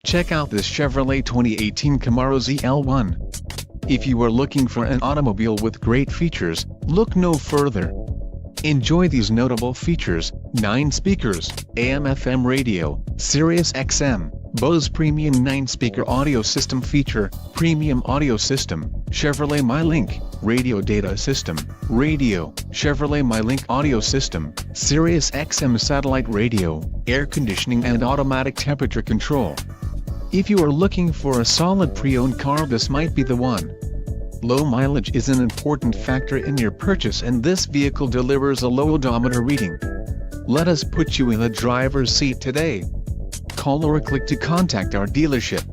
Check out this Chevrolet 2018 Camaro ZL1. If you are looking for an automobile with great features, look no further. Enjoy these notable features: 9 speakers, AM/FM radio, Sirius XM, Bose Premium 9-speaker audio system feature, premium audio system, Chevrolet MyLink, radio data system, radio, Chevrolet MyLink audio system, Sirius XM satellite radio, air conditioning and automatic temperature control. If you are looking for a solid pre-owned car, this might be the one. Low mileage is an important factor in your purchase, and this vehicle delivers a low odometer reading. Let us put you in the driver's seat today. Call or click to contact our dealership.